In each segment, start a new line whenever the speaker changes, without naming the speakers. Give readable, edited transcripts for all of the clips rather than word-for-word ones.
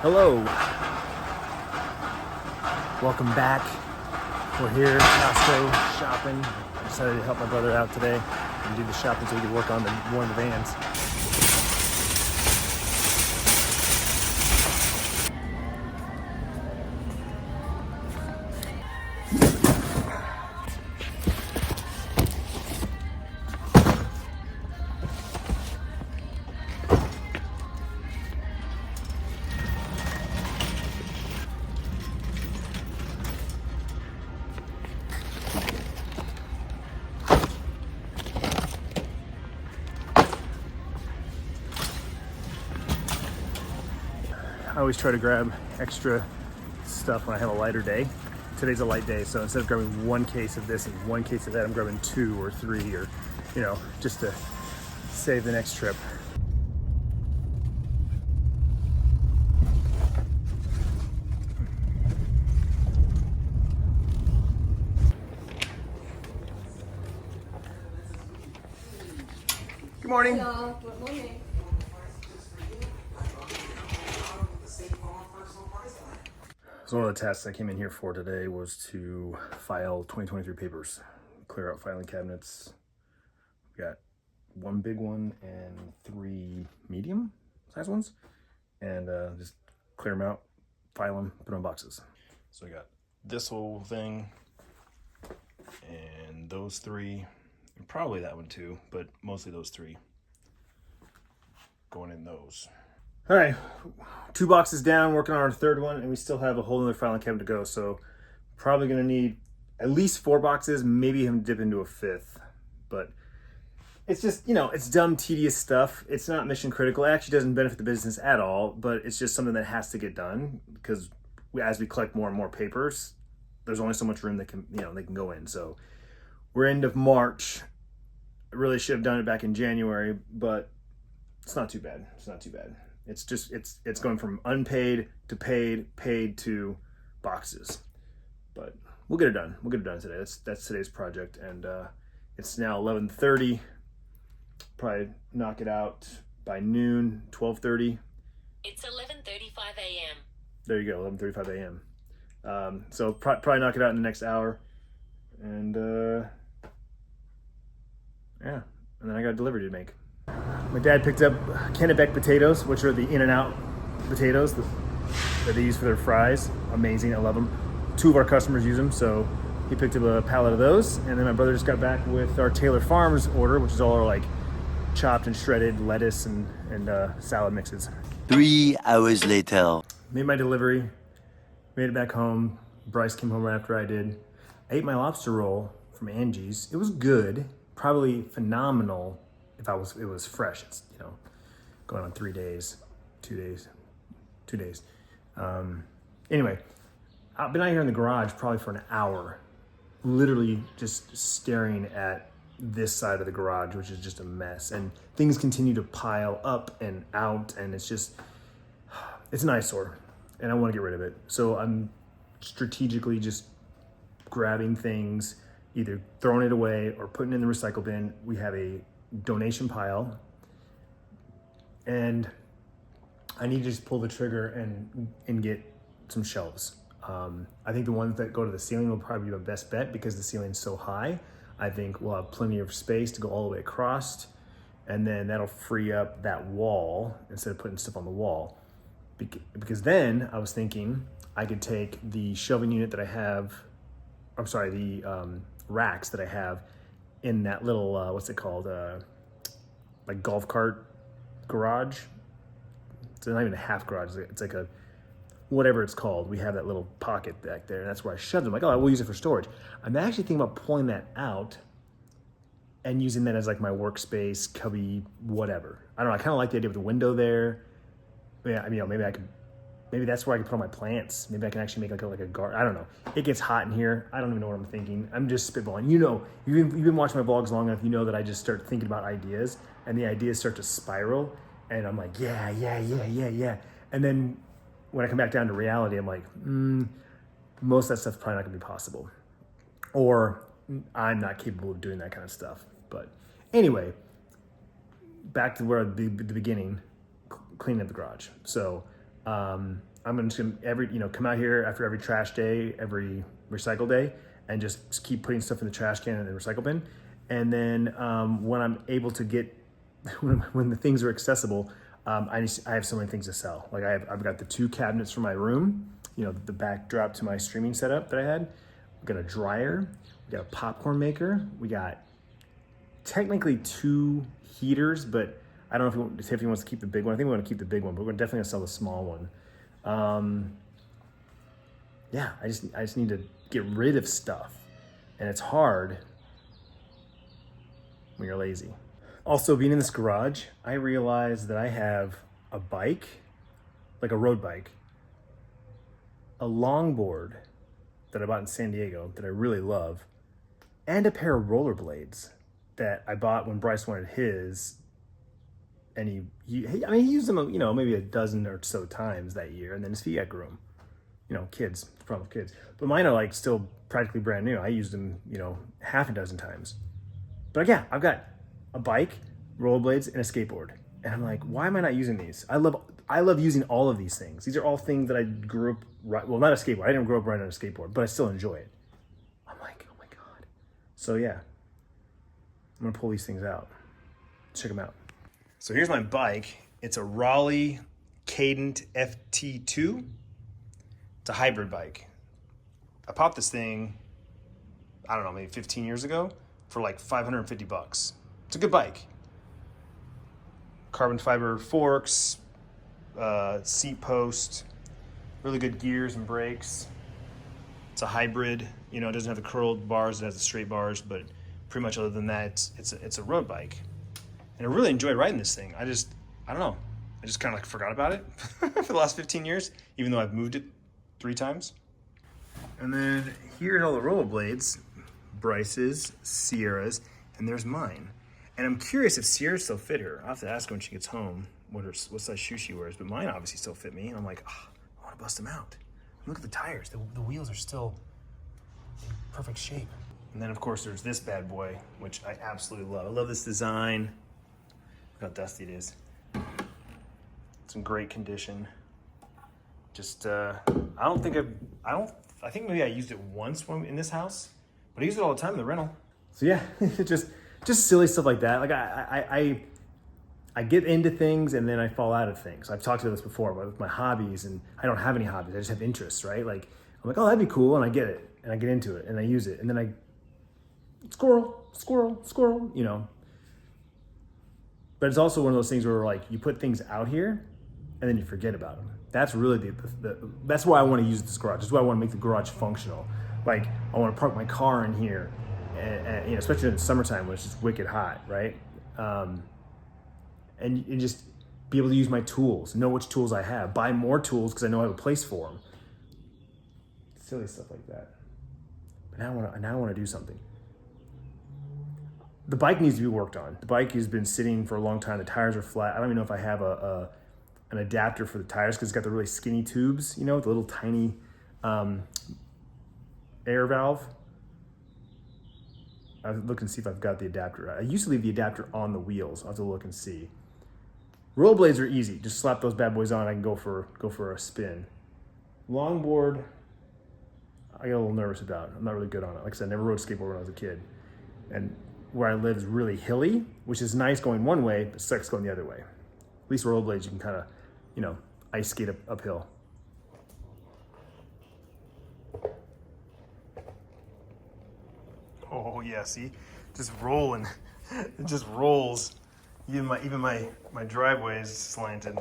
Hello. Welcome back. We're here at Costco shopping. I decided to help my brother out today and do the shopping so he could work on one of the vans. I always try to grab extra stuff when I have a lighter day. Today's a light day, so instead of grabbing one case of this and one case of that, I'm grabbing 2 or 3 or, just to save the next trip. Good morning.
Hello, good morning.
So one of the tasks I came in here for today was to file 2023 papers, clear out filing cabinets. We got 1 big one and 3 medium size ones, and just clear them out, file them, put them in boxes. So I got this whole thing and those 3, and probably that one too, but mostly those 3 going in those. All right, 2 boxes down, working on our 3rd one, and we still have a whole other filing cabinet to go. So probably gonna need at least 4 boxes, maybe even dip into a 5th. But it's just, it's dumb, tedious stuff. It's not mission critical. It actually doesn't benefit the business at all, but it's just something that has to get done because as we collect more and more papers, there's only so much room that can, they can go in. So we're end of March. I really should have done it back in January, but it's not too bad. It's not too bad. It's just, it's going from unpaid to paid, paid to boxes. But we'll get it done. We'll get it done today. That's today's project. And it's now 11:30. Probably knock it out by noon, 12:30.
It's 11:35 a.m.
There you go, 11:35 a.m. So probably knock it out in the next hour. And yeah, and then I got a delivery to make. My dad picked up Kennebec potatoes, which are the In-N-Out potatoes that they use for their fries. Amazing, I love them. 2 of our customers use them, so he picked up a pallet of those. And then my brother just got back with our Taylor Farms order, which is all our chopped and shredded lettuce and salad mixes.
3 hours later.
Made my delivery, made it back home. Bryce came home right after I did. I ate my lobster roll from Angie's. It was good, probably phenomenal. If it was fresh. It's going on 3 days, 2 days, 2 days. Anyway, I've been out here in the garage probably for an hour, literally just staring at this side of the garage, which is just a mess, and things continue to pile up and out, and it's an eyesore, and I want to get rid of it. So I'm strategically just grabbing things, either throwing it away or putting it in the recycle bin. We have a donation pile, and I need to just pull the trigger and get some shelves. I think the ones that go to the ceiling will probably be my best bet because the ceiling's so high. I think we'll have plenty of space to go all the way across, and then that'll free up that wall instead of putting stuff on the wall. Because then I was thinking I could take the shelving unit that I have, the racks that I have in that little, what's it called? Golf cart garage. It's not even a half garage. It's like a, whatever it's called. We have that little pocket back there, and that's where I shoved them. We'll use it for storage. I'm actually thinking about pulling that out and using that as my workspace, cubby, whatever. I don't know. I kind of like the idea of the window there. Yeah, maybe that's where I can put all my plants. Maybe I can actually make like a garden. I don't know. It gets hot in here. I don't even know what I'm thinking. I'm just spitballing. You've been watching my vlogs long enough. You know that I just start thinking about ideas, and the ideas start to spiral, and I'm like, yeah. And then when I come back down to reality, I'm like, most of that stuff's probably not gonna be possible. Or I'm not capable of doing that kind of stuff. But anyway, back to where the beginning, cleaning up the garage. So I'm just gonna come out here after every trash day, every recycle day, and just keep putting stuff in the trash can and the recycle bin. And then when I'm able to get, when the things are accessible, I have so many things to sell. Like I've got the 2 cabinets for my room, the backdrop to my streaming setup that I had. We got a dryer, we got a popcorn maker, we got technically 2 heaters, but I don't know if he wants to keep the big one. I think we want to keep the big one, but we're definitely gonna sell the small one. Yeah, I just need to get rid of stuff, and it's hard when you're lazy. Also, being in this garage, I realized that I have a bike, like a road bike, a longboard that I bought in San Diego that I really love, and a pair of rollerblades that I bought when Bryce wanted his. And he used them, maybe a dozen or so times that year, and then his feet outgrew him. Kids, the problem with kids. But mine are like still practically brand new. I used them, half a dozen times. But yeah, I've got a bike, rollerblades, and a skateboard. And I'm like, why am I not using these? I love using all of these things. These are all things that I grew up, well, not a skateboard. I didn't grow up riding on a skateboard, but I still enjoy it. I'm like, oh my God. So yeah, I'm gonna pull these things out. Check them out. So here's my bike. It's a Raleigh Cadent FT2. It's a hybrid bike. I popped this thing, I don't know, maybe 15 years ago for like $550. It's a good bike. Carbon fiber forks, seat post, really good gears and brakes. It's a hybrid. It doesn't have the curled bars, it has the straight bars, but pretty much other than that, it's a road bike. And I really enjoy riding this thing. I don't know. I just kind of forgot about it for the last 15 years, even though I've moved it 3 times. And then here's all the rollerblades, Bryce's, Sierra's, and there's mine. And I'm curious if Sierra still fit her. I'll have to ask her when she gets home what size shoe she wears, but mine obviously still fit me. And I'm like, I want to bust them out. Look at the tires. The wheels are still in perfect shape. And then of course there's this bad boy, which I absolutely love. I love this design. Look how dusty it is. It's in great condition. Just, I think maybe I used it once when in this house, but I use it all the time in the rental. So yeah, just silly stuff like that. Like I get into things and then I fall out of things. I've talked about this before, but with my hobbies, and I don't have any hobbies. I just have interests, right? Like I'm like, oh, that'd be cool, and I get it, and I get into it, and I use it, and then I squirrel. But it's also one of those things where like you put things out here, and then you forget about them. That's really that's why I want to use this garage. That's why I want to make the garage functional. Like I want to park my car in here, and especially in the summertime when it's just wicked hot, right? And just be able to use my tools, know which tools I have, buy more tools because I know I have a place for them. Silly stuff like that. But now I want to do something. The bike needs to be worked on. The bike has been sitting for a long time. The tires are flat. I don't even know if I have an adapter for the tires because it's got the really skinny tubes, the little tiny air valve. I'll look and see if I've got the adapter. I used to leave the adapter on the wheels. I'll have to look and see. Rollerblades are easy. Just slap those bad boys on. I can go for a spin. Longboard, I get a little nervous about. I'm not really good on it. Like I said, I never rode a skateboard when I was a kid. And where I live is really hilly, which is nice going one way, but sucks going the other way. At least rollerblades, you can kind of, ice skate uphill. Oh yeah, see, just rolling, it just rolls. Even my driveway is slanted.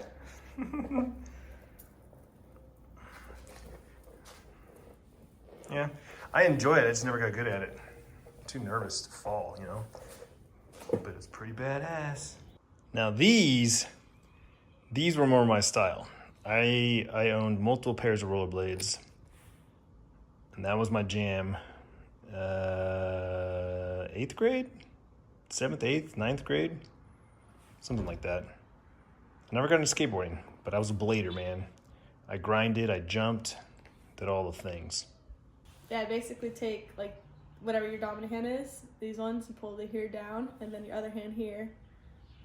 Yeah, I enjoy it. I just never got good at it. I'm too nervous to fall, But it's pretty badass. Now these were more my style. I owned multiple pairs of rollerblades, and that was my jam. 8th grade, 7th, 8th, 9th grade, something like that. I never got into skateboarding, but I was a blader, man. I grinded, I jumped, did all the things.
Yeah, basically take like whatever your dominant hand is, these ones, and pull the here down, and then your other hand here,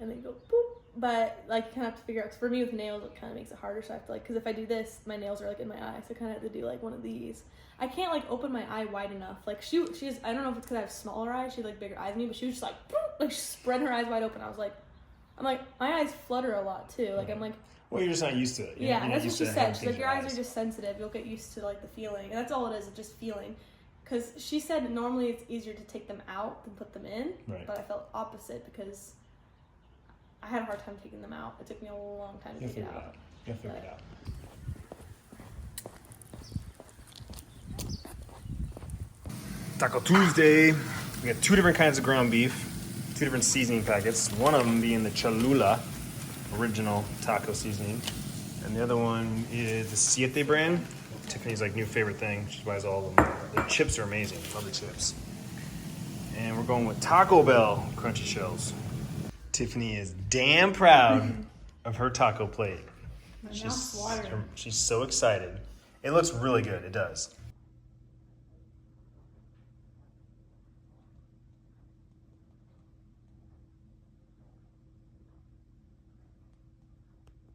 and then go boop, But like you kind of have to figure out. Cause for me with nails, it kind of makes it harder. So I have to like, cause if I do this, my nails are like in my eye, so I kind of have to do like one of these. I can't like open my eye wide enough. Like she's, I don't know if it's cause I have smaller eyes. She had like bigger eyes than me, but she was just like she spread her eyes wide open. I'm like my eyes flutter a lot too. Like I'm like.
Well, you're just not used to it.
Yeah, that's what she said. She's like, your eyes are just sensitive. You'll get used to like the feeling, and that's all it is. It's just feeling. Because she said normally it's easier to take them out than put them in, but I felt opposite because I had a hard time taking them out. It took me a long time to take it out.
You'll figure it out. Taco Tuesday. We got 2 different kinds of ground beef, 2 different seasoning packets. One of them being the Cholula original taco seasoning, and the other one is the Siete brand. Tiffany's like new favorite thing. She buys all of them. The chips are amazing. Love the chips. And we're going with Taco Bell crunchy shells. Tiffany is damn proud of her taco plate.
My mouth's watering.
She's so excited. It looks really good. It does.